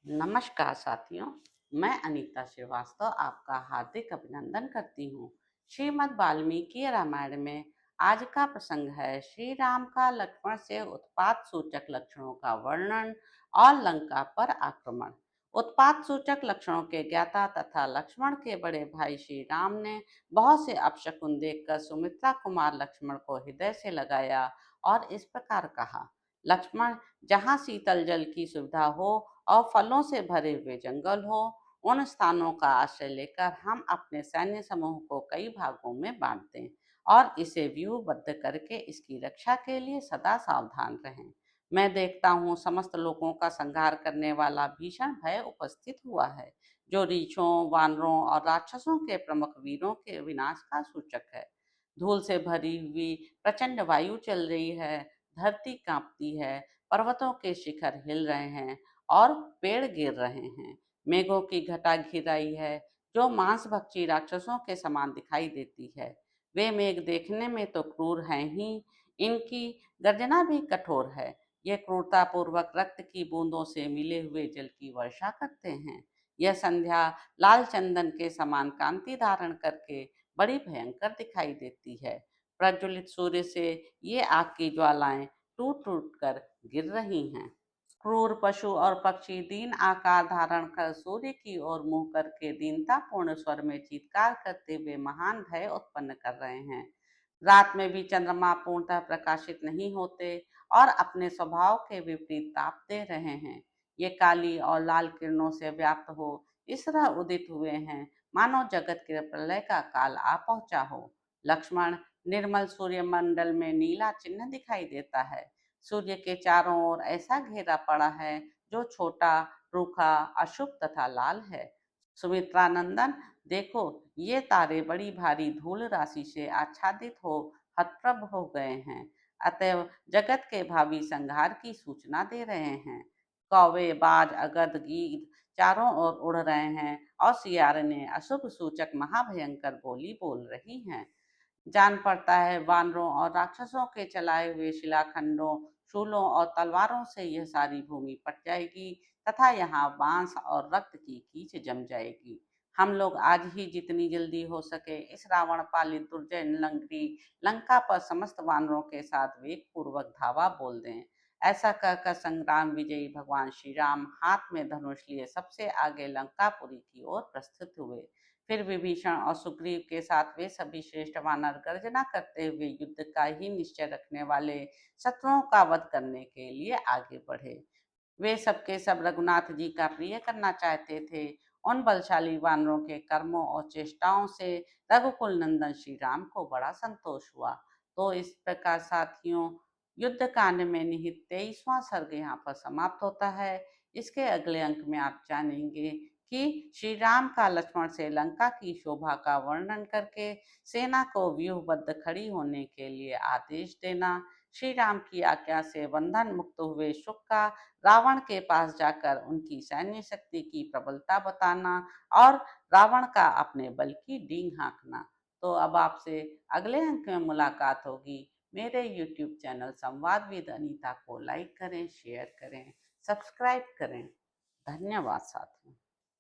नमस्कार साथियों, मैं अनीता श्रीवास्तव आपका हार्दिक अभिनंदन करती हूँ। श्रीमद् वाल्मीकि रामायण में आज का प्रसंग है श्री राम का लक्ष्मण से उत्पात सूचक लक्षणों का वर्णन और लंका पर आक्रमण। उत्पात सूचक लक्षणों के ज्ञाता तथा लक्ष्मण के बड़े भाई श्री राम ने बहुत से अपशकुन देखकर सुमित्रा कुमार लक्ष्मण को हृदय से लगाया और इस प्रकार कहा। लक्ष्मण, जहाँ शीतल जल की सुविधा हो और फलों से भरे हुए जंगल हो, उन स्थानों का आश्रय लेकर हम अपने सैन्य समूह को कई भागों में बांट दें और इसे व्यूहबद्ध करके इसकी रक्षा के लिए सदा सावधान रहें। मैं देखता हूँ समस्त लोगों का संहार करने वाला भीषण भय उपस्थित हुआ है, जो रीछों, वानरों और राक्षसों के प्रमुख वीरों के विनाश का सूचक है। धूल से भरी हुई प्रचंड वायु चल रही है, धरती कांपती है, पर्वतों के शिखर हिल रहे हैं और पेड़ गिर रहे हैं। मेघों की घटा घिर आई है, जो मांसभक्षी राक्षसों के समान दिखाई देती है। वे मेघ देखने में तो क्रूर हैं ही, इनकी गर्जना भी कठोर है। ये क्रूरतापूर्वक रक्त की बूंदों से मिले हुए जल की वर्षा करते हैं। यह संध्या लाल चंदन के समान कांति धारण करके बड़ी भयंकर दिखाई देती है। प्रज्वलित सूर्य से ये आग की ज्वालाएं टूट टूट कर गिर रही हैं। क्रूर पशु और पक्षी दीन आकार धारण कर सूर्य की ओर मुंह करके दीनतापूर्ण स्वर में चीत्कार करते हुए महान भय उत्पन्न कर रहे हैं। रात में भी चंद्रमा पूर्णतः प्रकाशित नहीं होते और अपने स्वभाव के विपरीत ताप दे रहे हैं। ये काली और लाल किरणों से व्याप्त हो इस तरह उदित हुए हैं, मानो जगत के प्रलय का काल आ पहुंचा हो। लक्ष्मण, निर्मल सूर्यमंडल में नीला चिन्ह दिखाई देता है। सूर्य के चारों ओर ऐसा घेरा पड़ा है जो छोटा, रूखा, अशुभ तथा लाल है। सुमित्रा नंदन, देखो, ये तारे बड़ी भारी धूल राशि से आच्छादित हो हतप्रभ हो गए हैं, अतएव जगत के भावी संहार की सूचना दे रहे हैं। कौवे, बाज, अगद, गीद चारों ओर उड़ रहे हैं और सियारने अशुभ सूचक महाभयंकर बोली बोल रही हैं। जान पड़ता है वानरों और राक्षसों के चलाए हुए शिलाखंडों, शूलों और तलवारों से यह सारी भूमि पट जाएगी तथा यहाँ बांस और रक्त की कीच जम जाएगी। हम लोग आज ही जितनी जल्दी हो सके इस रावण पालित दुर्जय लंगड़ी लंका पर समस्त वानरों के साथ वेग पूर्वक धावा बोल दें। ऐसा कहकर संग्राम विजयी भगवान श्री राम हाथ में धनुष लिए सबसे आगे लंकापुरी की ओर प्रस्थित हुए। फिर विभीषण और सुग्रीव के साथ वे सभी श्रेष्ठ वानर गर्जना करते हुए युद्ध का ही निश्चय रखने वाले शत्रुओं का वध करने के लिए आगे बढ़े। वे सबके सब रघुनाथ जी का प्रिय करना चाहते थे। उन बलशाली वानरों के कर्मों और चेष्टाओं से रघुकुल नंदन श्री राम को बड़ा संतोष हुआ। तो इस प्रकार साथियों, युद्ध कांड में निहित 23वां सर्ग यहाँ पर समाप्त होता है। इसके अगले अंक में आप जानेंगे कि श्री राम का लक्ष्मण से लंका की शोभा का वर्णन करके सेना को व्यूहबद्ध खड़ी होने के लिए आदेश देना, श्री राम की आज्ञा से बंधन मुक्त हुए शुक का रावण के पास जाकर उनकी सैन्य शक्ति की प्रबलता बताना और रावण का अपने बल की डींग हाँकना। तो अब आपसे अगले अंक में मुलाकात होगी। मेरे YouTube चैनल संवाद विद अनीता को लाइक करें, शेयर करें, सब्सक्राइब करें। धन्यवाद साथियों।